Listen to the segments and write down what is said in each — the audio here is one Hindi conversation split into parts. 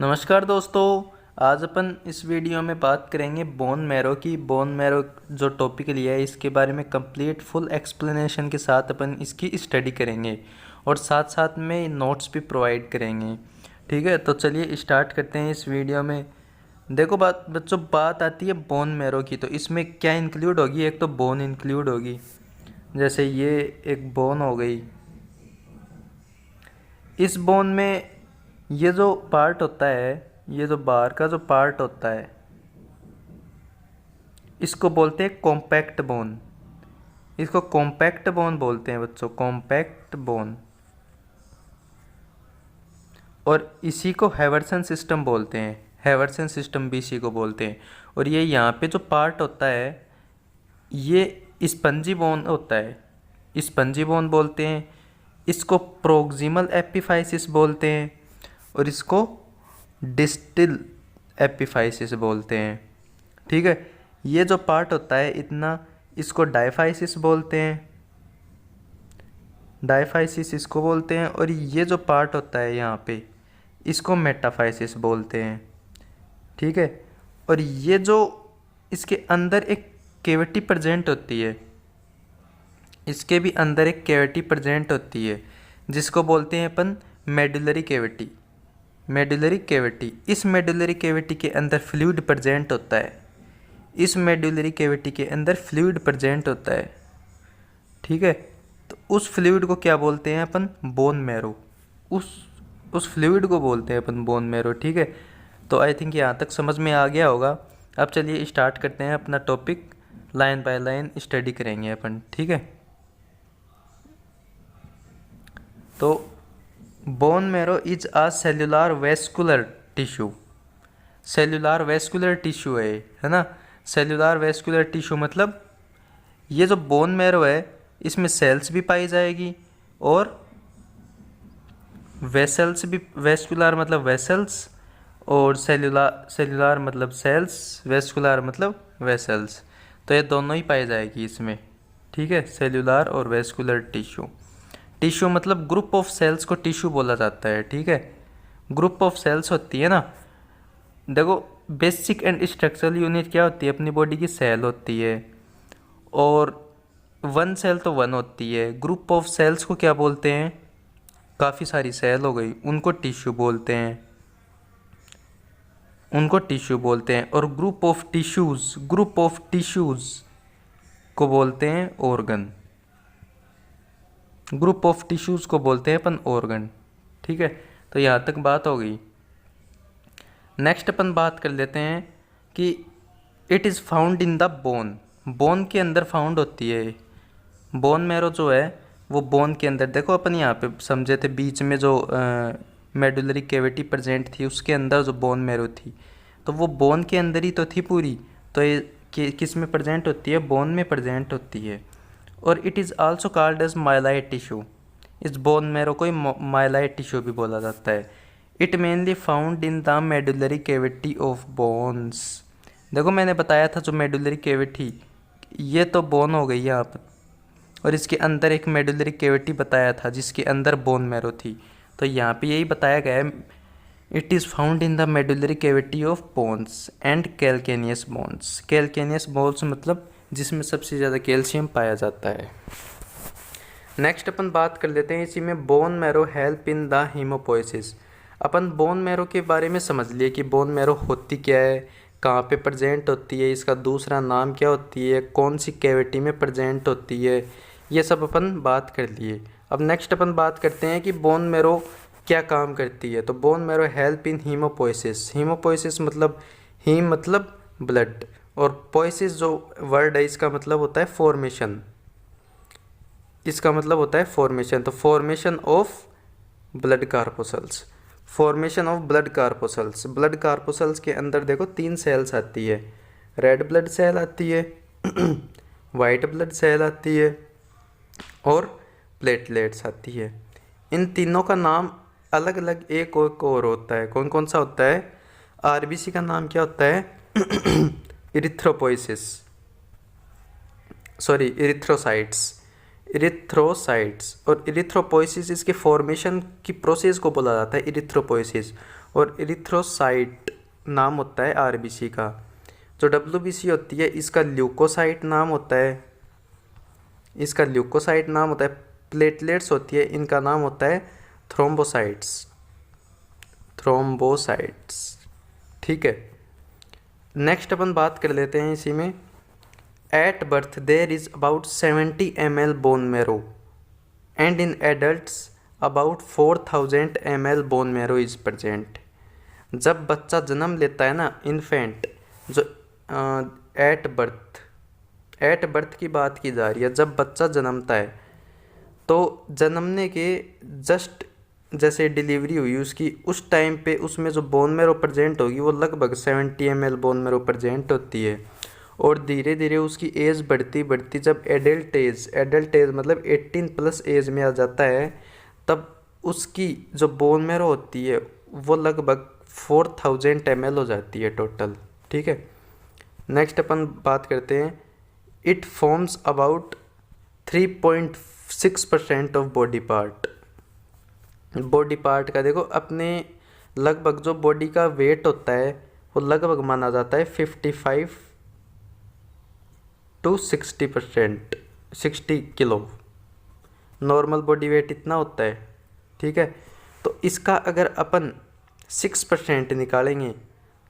नमस्कार दोस्तों। आज अपन इस वीडियो में बात करेंगे बोन मैरो की। बोन मैरो जो टॉपिक लिया है इसके बारे में कंप्लीट फुल एक्सप्लेनेशन के साथ अपन इसकी स्टडी करेंगे और साथ साथ में नोट्स भी प्रोवाइड करेंगे। ठीक है, तो चलिए स्टार्ट करते हैं इस वीडियो में। देखो बात आती है बोन मैरो की, तो इसमें क्या इंक्लूड होगी? एक तो बोन इंक्लूड होगी, जैसे ये एक बोन हो गई। इस बोन में ये जो पार्ट होता है, ये जो बाहर का जो पार्ट होता है, इसको बोलते हैं कॉम्पैक्ट बोन। इसको कॉम्पैक्ट बोन बोलते हैं बच्चों, कॉम्पैक्ट बोन। और इसी को हैवर्सन सिस्टम बोलते हैं, हैवर्सन सिस्टम भी इसी को बोलते हैं। और ये यहाँ पे जो पार्ट होता है ये स्पंजी बोन होता है, स्पंजी बोन बोलते हैं। इसको प्रोक्सिमल एपिफाइसिस बोलते हैं और इसको डिस्टल एपिफाइसिस बोलते हैं। ठीक है, ये जो पार्ट होता है इतना, इसको डायफाइसिस बोलते हैं, डायफाइसिस इसको बोलते हैं। और ये जो पार्ट होता है यहाँ पे, इसको मेटाफाइसिस बोलते हैं। ठीक है, और ये जो इसके अंदर एक कैविटी प्रेजेंट होती है, इसके भी अंदर एक कैविटी प्रेजेंट होती है जिसको बोलते हैं अपन मेडुलरी कैविटी, मेडुलरी कैविटी। इस मेडुलरी कैविटी के अंदर फ्लूइड प्रेजेंट होता है, इस मेडुलरी कैविटी के अंदर फ्लूइड प्रेजेंट होता है। ठीक है, तो उस फ्लूइड को क्या बोलते हैं अपन? Bone marrow. उस फ्लूइड को बोलते हैं अपन बोन मैरो। ठीक है, तो आई थिंक यहाँ तक समझ में आ गया होगा। अब चलिए स्टार्ट करते हैं अपना topic, line by line study करेंगे अपन। ठीक है, तो bone marrow is a cellular vascular tissue. Cellular vascular tissue है ना। सेल्युलर वेस्कुलर टिश्यू मतलब ये जो बोन मैरो है इसमें सेल्स भी पाई जाएगी और वेसल्स भी। वेस्कुलर मतलब वेसल्स और सेल्युलर मतलब सेल्स, वेस्कुलर मतलब वेसल्स। तो ये दोनों ही पाई जाएगी इसमें। ठीक है, सेल्युलर और वेस्कुलर टिश्यू। टिश्यू मतलब ग्रुप ऑफ सेल्स को टिश्यू बोला जाता है। ठीक है, ग्रुप ऑफ सेल्स होती है ना। देखो, बेसिक एंड स्ट्रक्चरल यूनिट क्या होती है अपनी बॉडी की? सेल होती है। और वन सेल तो वन होती है। ग्रुप ऑफ सेल्स को क्या बोलते हैं? काफ़ी सारी सेल हो गई, उनको टिश्यू बोलते हैं, उनको टिश्यू बोलते हैं। और ग्रुप ऑफ टिश्यूज़ को बोलते हैं ऑर्गन। ग्रुप ऑफ टिश्यूज़ को बोलते हैं अपन ऑर्गन। ठीक है, तो यहाँ तक बात हो गई। नेक्स्ट अपन बात कर लेते हैं कि it is found in the bone. Bone के अंदर फाउंड होती है। बोन मैरो जो है वो बोन के अंदर, देखो अपन यहाँ पे समझे थे बीच में जो मेडुलरी कैविटी प्रेजेंट थी उसके अंदर जो बोन मैरो थी, तो वो बोन के अंदर ही तो थी पूरी। तो ये किस में प्रेजेंट होती है? बोन में प्रेजेंट होती है। और it is also called as myeloid tissue. इस बोन मैरो को ही माइलाइट टिश्यू भी बोला जाता है। It mainly found in the medullary cavity of bones. देखो, मैंने बताया था जो मेडुलरी कैविटी, ये तो बोन हो गई यहाँ पर, और इसके अंदर एक मेडुलरी कैविटी बताया था जिसके अंदर बोन मैरो थी। तो यहाँ पे यही बताया गया है, it is found in the medullary cavity of bones and calcaneus bones. Calcaneus bones मतलब जिसमें सबसे ज़्यादा कैल्शियम पाया जाता है। नेक्स्ट अपन बात कर लेते हैं इसी में, bone marrow help in the haemopoiesis. Upon bone marrow के बारे में समझ लिए कि बोन मैरो होती क्या है, कहाँ पे प्रेजेंट होती है, इसका दूसरा नाम क्या होती है, कौन सी कैविटी में प्रेजेंट होती है, ये सब अपन बात कर लिए। अब नेक्स्ट अपन बात करते हैं कि बोन मैरो क्या काम करती है। तो bone marrow help in haemopoiesis. Haemopoiesis मतलब हीम मतलब ब्लड, और पोइसिस जो वर्ड है इसका मतलब होता है फॉर्मेशन, इसका मतलब होता है फॉर्मेशन। तो formation of blood corpuscles, formation of blood corpuscles. Blood corpuscles के अंदर देखो 3 सेल्स आती है, रेड ब्लड सेल आती है, वाइट ब्लड सेल आती है और प्लेटलेट्स आती है। इन तीनों का नाम अलग अलग एक और होता है। कौन कौन सा होता है? आरबीसी का नाम क्या होता है? Erythropoiesis, sorry erythrocytes. और इरिथ्रोपोइसिस इसके फॉर्मेशन की प्रोसेस को बोला जाता है इरिथ्रोपोइसिस। और इरिथ्रोसाइट नाम होता है आरबीसी का। जो डब्ल्यूबीसी होती है इसका ल्यूकोसाइट नाम होता है, इसका ल्यूकोसाइट नाम होता है। प्लेटलेट्स होती है इनका नाम होता है थ्रोम्बोसाइट्स, थ्रोम्बोसाइट्स। ठीक है, नेक्स्ट अपन बात कर लेते हैं इसी में। At birth there is about 70 ml bone marrow and in adults about 4000 ml bone marrow is present. जब बच्चा जन्म लेता है ना, इन्फेंट, जो एट बर्थ की बात की जा रही है, जब बच्चा जन्मता है तो जन्मने के जस्ट जैसे डिलीवरी हुई उसकी, उस टाइम पे उसमें जो बोन मेरो प्रेजेंट होगी वो लगभग 70 ml बोन मेरो प्रेजेंट होती है। और धीरे धीरे उसकी एज बढ़ती बढ़ती जब एडल्ट एज मतलब 18+ एज में आ जाता है, तब उसकी जो बोन मेरो होती है वो लगभग 4000 ml हो जाती है टोटल। ठीक है, नेक्स्ट अपन बात करते हैं। It forms about 3.6% of body part. Body part का देखो, अपने लगभग जो बॉडी का वेट होता है वो लगभग माना जाता है 55 to 60%, 60 kilo. Normal body weight इतना होता है। ठीक है, तो इसका अगर अपन 6% निकालेंगे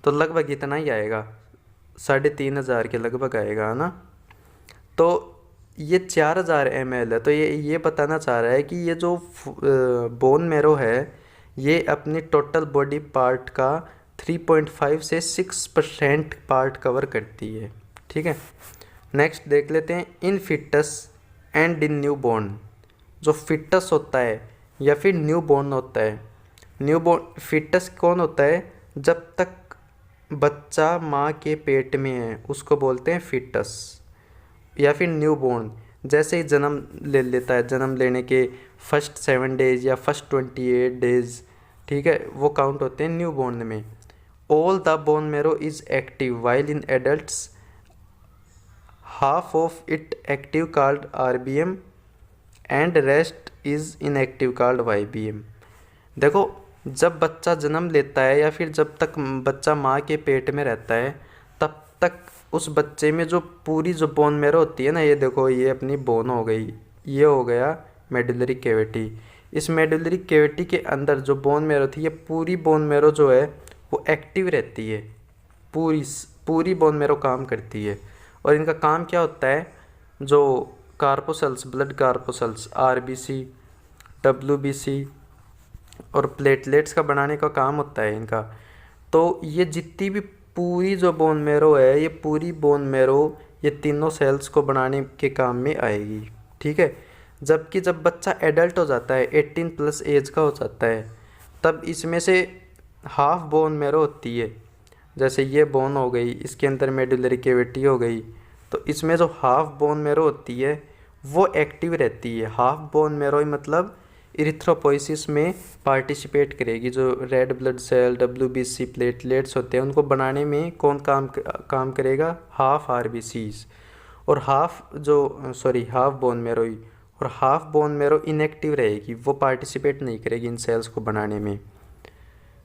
तो लगभग इतना ही आएगा, 3500 के लगभग आएगा, है ना। तो ये 4000 ml है। तो ये बताना चाह रहा है कि ये जो बोन मेरो है ये अपनी टोटल बॉडी पार्ट का 3.5 से 6% पार्ट कवर करती है। ठीक है, नेक्स्ट देख लेते हैं। In foetus and in newborn, जो फिटस होता है या फिर न्यू बॉर्न होता है। न्यू बॉर्न फिटस कौन होता है? जब तक बच्चा माँ के पेट में है उसको बोलते हैं फिटस, या फिर न्यू बॉर्न जैसे ही जन्म ले लेता है, जन्म लेने के फर्स्ट 7 डेज या फर्स्ट 28 डेज, ठीक है, वो काउंट होते हैं न्यू बॉर्न में। All the bone marrow is active while in adults, half of it active called RBM and rest is inactive called YBM। देखो, जब बच्चा जन्म लेता है या फिर जब तक बच्चा माँ के पेट में रहता है तब तक उस बच्चे में जो पूरी जो बोन मेरो होती है ना, ये देखो, ये अपनी बोन हो गई, ये हो गया मेडुलरी कैविटी। इस मेडुलरी कैविटी के अंदर जो बोन मेरो थी, ये पूरी बोन मेरो जो है वो एक्टिव रहती है, पूरी बोन मेरो काम करती है। और इनका काम क्या होता है? जो कार्पोसेल्स, ब्लड कार्पोसेल्स, RBC, WBC और प्लेटलेट्स का बनाने का काम होता है इनका। तो ये जितनी भी पूरी जो बोन मेरो है, ये पूरी बोन मेरो ये तीनों सेल्स को बनाने के काम में आएगी। ठीक है, जबकि जब बच्चा एडल्ट हो जाता है, 18+ एज का हो जाता है, तब इसमें से हाफ बोन मेरो होती है। जैसे ये बोन हो गई, इसके अंदर मेडुलरी कैविटी हो गई, तो इसमें जो हाफ बोन मेरो होती है वो एक्टिव रहती है। हाफ बोन मेरो मतलब इरिथ्रोपोइसिस में पार्टिसिपेट करेगी। जो red blood cell, WBC, platelets होते हैं, उनको बनाने में कौन काम करेगा? हाफ RBCs और हाफ बोन मेरो ही, और हाफ बोन मेरो इनएक्टिव रहेगी, वो पार्टिसिपेट नहीं करेगी इन सेल्स को बनाने में।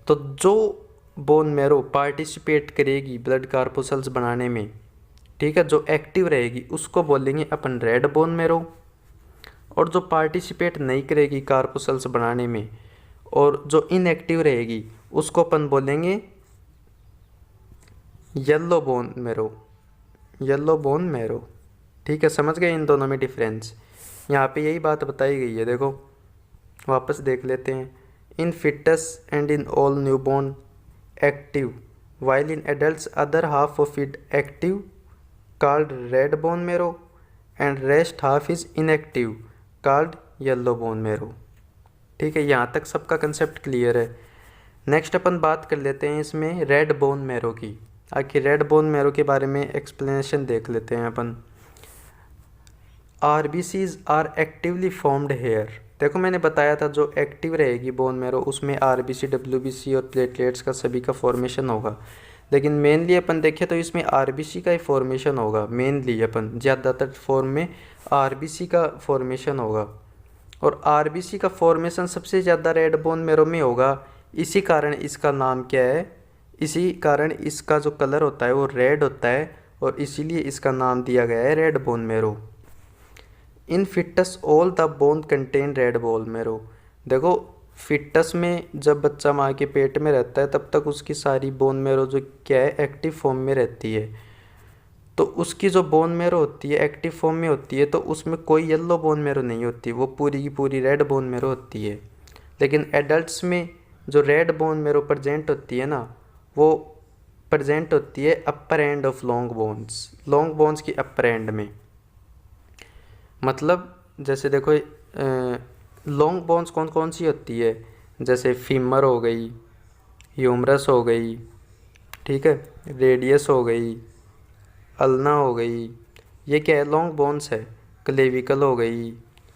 तो जो बोन मेरो पार्टिसिपेट करेगी ब्लड कार्पोसेल्स बनाने में, ठीक है, जो एक्टिव रहेगी, उसको बोलेंगे अपन रेड बोन मेरो। और जो पार्टिसिपेट नहीं करेगी कार्पोसेल्स बनाने में और जो इनएक्टिव रहेगी, उसको अपन बोलेंगे येलो बोन मेरो, येलो बोन मेरो। ठीक है, समझ गए इन दोनों में डिफरेंस? यहाँ पे यही बात बताई गई है। देखो, वापस देख लेते हैं। In foetus and in all newborn active while in adults other half of it active called red bone marrow and rest half is inactive called yellow bone marrow. ठीक है, यहाँ तक सबका कंसेप्ट क्लियर है। नेक्स्ट अपन बात कर लेते हैं इसमें रेड बोन मेरो की। आखिर रेड बोन मेरो के बारे में एक्सप्लेनेशन देख लेते हैं अपन। RBCs are actively formed here. देखो, मैंने बताया था जो एक्टिव रहेगी बोन मेरो उसमें RBC, WBC और प्लेटलेट्स का सभी का फॉर्मेशन होगा। लेकिन मेनली अपन देखें तो इसमें RBC का ही फॉर्मेशन होगा। मेनली अपन ज़्यादातर फॉर्म में RBC का फॉर्मेशन होगा। और RBC का फॉर्मेशन सबसे ज़्यादा रेड बोन मेरो में होगा, इसी कारण इसका नाम क्या है, इसी कारण इसका जो कलर होता है वो रेड होता है और इसीलिए इसका नाम दिया गया है red bone marrow. In foetus all the bone contain red bone marrow. देखो फिटस में जब बच्चा माँ के पेट में रहता है तब तक उसकी सारी बोन मैरो जो क्या है एक्टिव फॉर्म में रहती है, तो उसकी जो बोन मैरो होती है एक्टिव फॉर्म में होती है, तो उसमें कोई येलो बोन मैरो नहीं होती, वो पूरी की पूरी रेड बोन मैरो होती है। लेकिन एडल्ट्स में जो रेड बोन मैरो प्रेजेंट होती है ना, वो प्रेजेंट होती है अपर एंड ऑफ लॉन्ग बोन्स की अपर एंड में। मतलब जैसे देखो लॉन्ग बोन्स कौन कौन सी होती है, जैसे फीमर हो गई, ह्यूमरस हो गई, ठीक है, रेडियस हो गई, अल्ना हो गई, ये क्या है लॉन्ग बोन्स है। क्लेविकल हो गई,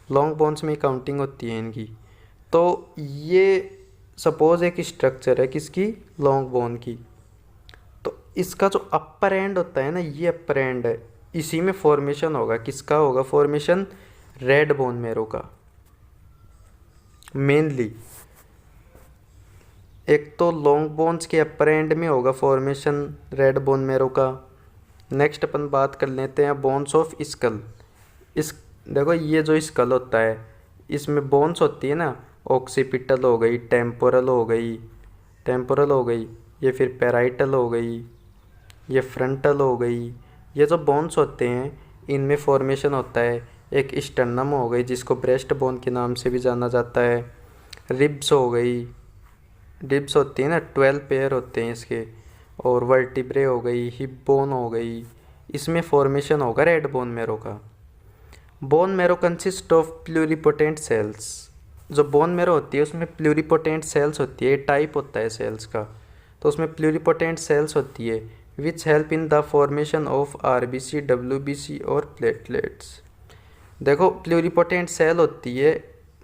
लॉन्ग बोन्स में काउंटिंग होती है इनकी। तो ये सपोज एक स्ट्रक्चर है किसकी, लॉन्ग बोन की, तो इसका जो अपर एंड होता है ना, ये अपर एंड है, इसी में फॉर्मेशन होगा, किसका होगा फॉर्मेशन, रेड बोन मैरो का मेनली। एक तो लॉन्ग बोन्स के अपर एंड में होगा फॉर्मेशन रेड बोन मैरो का। नेक्स्ट अपन बात कर लेते हैं बोन्स ऑफ स्कल। इस देखो ये जो स्कल होता है इसमें बोन्स होती है ना, ऑक्सीपिटल हो गई, टेम्पोरल हो गई, ये फिर पैराइटल हो गई, ये फ्रंटल हो गई। ये जो बोन्स होते हैं इनमें फॉर्मेशन होता है, एक स्टर्नम हो गई जिसको ब्रेस्ट बोन के नाम से भी जाना जाता है, रिब्स हो गई, रिब्स होती है ना 12 पेयर होते हैं इसके, और वर्टिब्रे हो गई, हिप बोन हो गई, इसमें फॉर्मेशन होगा रेड बोन मैरो का। Bone marrow consist of pluripotent cells. जो बोन मैरो होती है उसमें प्लूरिपोटेंट सेल्स होती है, टाइप होता है सेल्स का, तो उसमें प्लूरिपोटेंट सेल्स होती है which help in the formation of RBC, WBC और प्लेटलेट्स। देखो प्लूरिपोटेंट सेल होती है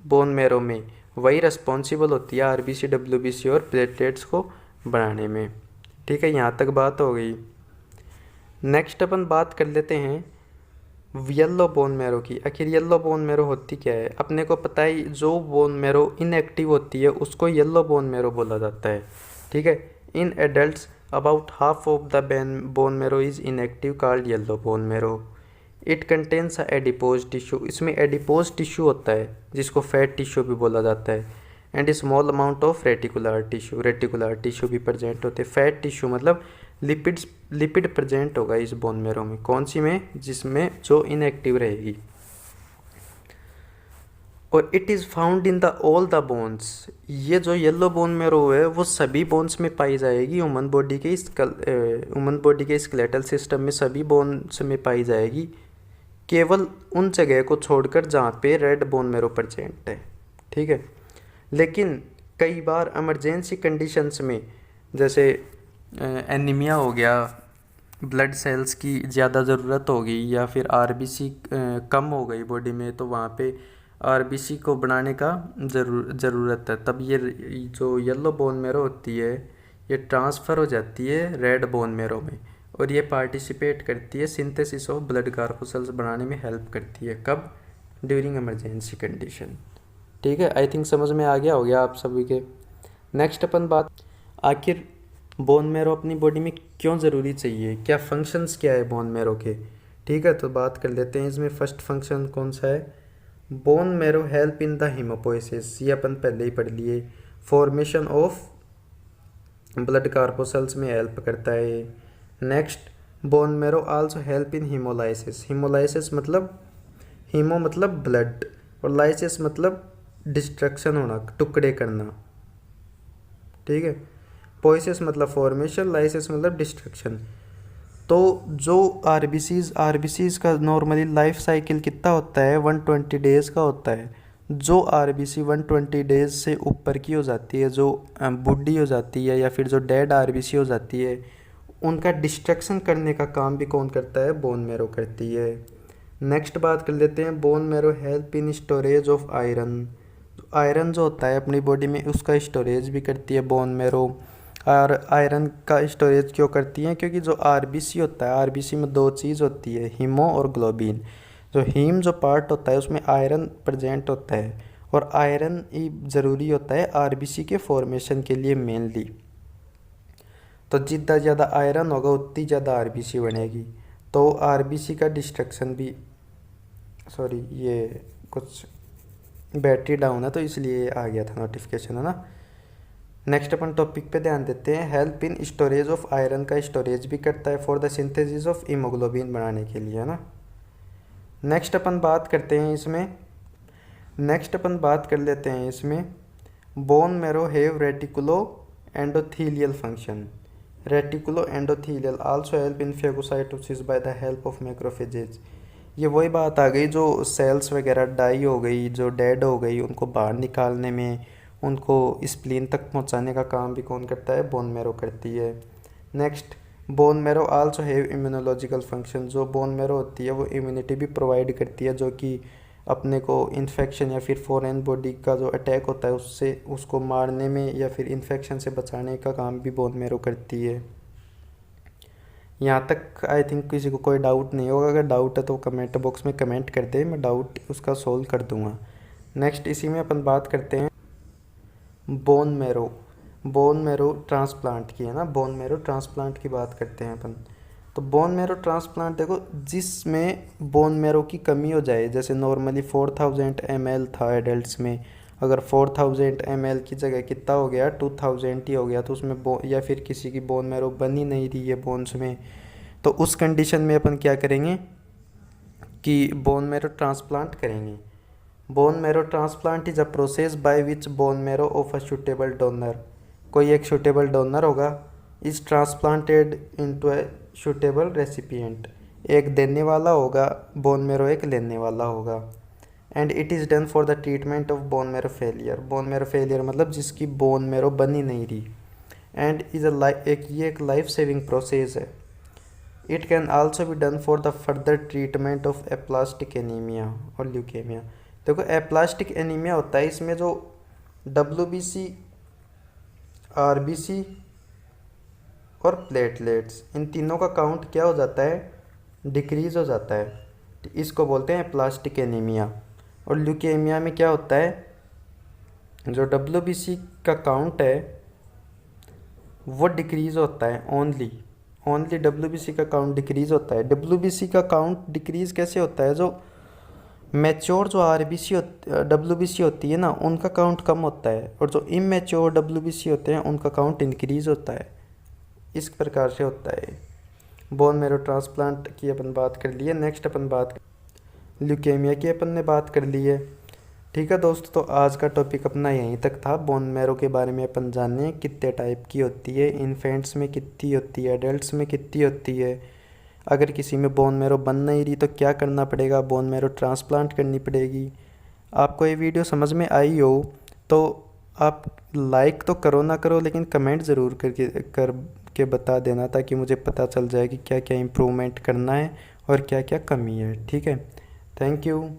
बोन मैरो में, वही रिस्पॉन्सिबल होती है आरबीसी, डब्ल्यूबीसी और प्लेटलेट्स को बनाने में। ठीक है, यहाँ तक बात हो गई। नेक्स्ट अपन बात कर लेते हैं येलो बोन मैरो की। आखिर येलो बोन मैरो होती क्या है, अपने को पता है जो बोन मैरो इनएक्टिव होती है उसको येलो बोन मैरो बोला जाता है। ठीक है, इन adults about half of the bone marrow is inactive called yellow bone marrow. It contains adipose tissue. इसमें एडिपोज टिश्यू होता है जिसको फैट टिश्यू भी बोला जाता है, and small amount of reticular tissue भी प्रेजेंट होते हैं। फैट टिश्यू मतलब लिपिड प्रेजेंट होगा इस बोन मैरो में, कौन सी में, जिसमें जो इनएक्टिव रहेगी। और it is found in the all the bones. ये जो येलो बोन मैरो है वो सभी बोन्स में पाई जाएगी, ह्यूमन बॉडी के स्केलेटल सिस्टम में सभी बोन्स में पाई जाएगी, केवल उन जगह को छोड़कर जहाँ पे रेड बोन मैरो प्रेजेंट है। ठीक है, लेकिन कई बार इमरजेंसी कंडीशंस में, जैसे एनीमिया हो गया, ब्लड सेल्स की ज़्यादा ज़रूरत होगी, या फिर आरबीसी कम हो गई बॉडी में, तो वहाँ पे आरबीसी को बनाने का ज़रूरत है, तब ये जो येलो बोन मैरो होती है ये ट्रांसफ़र हो जाती है रेड बोन मैरो में, और ये पार्टिसिपेट करती है सिंथेसिस ऑफ ब्लड कार्पोसेल्स बनाने में हेल्प करती है। कब, ड्यूरिंग इमरजेंसी कंडीशन। ठीक है, आई थिंक समझ में आ गया हो गया आप सभी के। नेक्स्ट अपन बात, आखिर बोन मैरो अपनी बॉडी में क्यों ज़रूरी चाहिए, क्या फंक्शंस क्या है बोन मैरो के। ठीक है, तो बात कर लेते हैं इसमें। फर्स्ट फंक्शन कौन सा है, bone marrow help in the haemopoiesis, ये अपन पहले ही पढ़ लिए। फॉर्मेशन ऑफ ब्लड कार्पोसेल्स में हेल्प करता है। Next, bone marrow also help in haemolysis. Haemolysis मतलब, हीमो मतलब ब्लड, और लाइसिस मतलब डिस्ट्रक्शन होना, टुकड़े करना। ठीक है, पोइसिस मतलब फॉर्मेशन, लाइसिस मतलब डिस्ट्रक्शन। तो जो आरबीसीज का नॉर्मली लाइफ साइकिल कितना होता है, 120 डेज़ का होता है। जो आरबीसी 120 डेज़ से ऊपर की हो जाती है, जो बूढ़ी हो जाती है या फिर जो डेड आरबीसी हो जाती है, उनका डिस्ट्रक्शन करने का काम भी कौन करता है, बोन मैरो करती है। नेक्स्ट बात कर लेते हैं, bone marrow help in storage of iron. Iron जो होता है अपनी बॉडी में उसका स्टोरेज भी करती है बोन मैरो। और आयरन का स्टोरेज क्यों करती है, क्योंकि जो आरबीसी होता है, आरबीसी में दो चीज़ होती है, हीमो और ग्लोबिन। जो हीम जो पार्ट होता है उसमें आयरन प्रेजेंट होता है, और आयरन ही ज़रूरी होता है आरबीसी के फॉर्मेशन के लिए मेनली। तो जितना ज़्यादा आयरन होगा उतनी ज़्यादा आरबीसी बनेगी। तो आरबीसी का डिस्ट्रक्शन भी, सॉरी ये कुछ बैटरी डाउन है तो इसलिए आ गया था नोटिफिकेशन, है ना। नेक्स्ट अपन टॉपिक पे ध्यान देते हैं। Help in storage of iron का स्टोरेज भी करता है for the synthesis of haemoglobin बनाने के लिए, है ना। नेक्स्ट अपन बात करते हैं इसमें, नेक्स्ट अपन बात कर लेते हैं इसमें bone marrow have reticulo endothelial function. Reticulo endothelial also help in phagocytosis by the help of macrophages. ये वही बात आ गई जो सेल्स वगैरह डाई हो गई, जो डेड हो गई, उनको बाहर निकालने में, उनको स्प्लीन तक पहुंचाने का काम भी कौन करता है, बोन मैरो करती है। Next, bone marrow also have immunological function. जो बोन मैरो होती है वो इम्यूनिटी भी प्रोवाइड करती है, जो कि अपने को इन्फेक्शन या फिर फॉरेन बॉडी का जो अटैक होता है उससे उसको मारने में या फिर इन्फेक्शन से बचाने का काम भी बोन मैरो करती है। यहाँ तक आई थिंक किसी को कोई डाउट नहीं होगा। अगर डाउट है तो कमेंट बॉक्स में कमेंट कर दे, मैं डाउट उसका सोल्व कर दूंगा। नेक्स्ट इसी में अपन बात करते हैं bone marrow, bone marrow transplant की, है ना। बोन मैरो ट्रांसप्लांट की बात करते हैं अपन। तो बोन मैरो ट्रांसप्लांट देखो, जिसमें बोन मैरो की कमी हो जाए, जैसे नॉर्मली 4000 ml था एडल्ट्स में, अगर 4000 ml की जगह कितना हो गया, 2000 ही हो गया, तो उसमें या फिर किसी की बोन मैरो बन ही नहीं रही है बोन्स में, तो उस कंडीशन में अपन क्या करेंगे कि बोन मैरो ट्रांसप्लांट करेंगे। Bone marrow transplant is a process by which bone marrow of a suitable donor, कोई एक सुटेबल डोनर होगा, is transplanted into a suitable recipient. एक देने वाला होगा बोन मैरो, एक लेने वाला होगा। And it is done for the treatment of bone marrow failure. Bone marrow failure मतलब जिसकी बोन मैरो बन ही नहीं रही। एंड इज एक लाइफ सेविंग प्रोसेस है। It can also be done for the further treatment of aplastic anaemia और ल्यूकेमिया। देखो एप्लास्टिक एनीमिया होता है, इसमें जो WBC, RBC और प्लेटलेट्स, इन तीनों का काउंट क्या हो जाता है, डिक्रीज़ हो जाता है। तो इसको बोलते हैं एप्लास्टिक एनीमिया। और ल्यूकेमिया में क्या होता है, जो WBC का काउंट है वो डिक्रीज़ होता है, ओनली WBC का काउंट डिक्रीज़ होता है। WBC का काउंट डिक्रीज़ कैसे होता है, जो मैच्योर जो WBC होती है ना, उनका काउंट कम होता है, और जो इमेच्योर WBC होते हैं उनका काउंट इंक्रीज़ होता है। इस प्रकार से होता है। बोन मैरो ट्रांसप्लांट की अपन बात कर लिए। नेक्स्ट अपन बात ल्यूकेमिया की अपन ने बात कर ली है। ठीक है दोस्तों, तो आज का टॉपिक अपना यहीं तक था। बोन मैरो के बारे में अपन जाने कितने टाइप की होती है, इन्फेंट्स में कितनी होती है, एडल्ट्स में कितनी होती है, अगर किसी में बोन मैरो बन नहीं रही तो क्या करना पड़ेगा, बोन मैरो ट्रांसप्लांट करनी पड़ेगी। आपको ये वीडियो समझ में आई हो तो आप लाइक तो करो ना करो, लेकिन कमेंट ज़रूर करके बता देना, ताकि मुझे पता चल जाए कि क्या क्या इम्प्रूवमेंट करना है और क्या क्या कमी है। ठीक है, थैंक यू।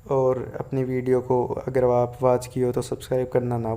और अपनी वीडियो को अगर आप वॉच की हो तो सब्सक्राइब करना ना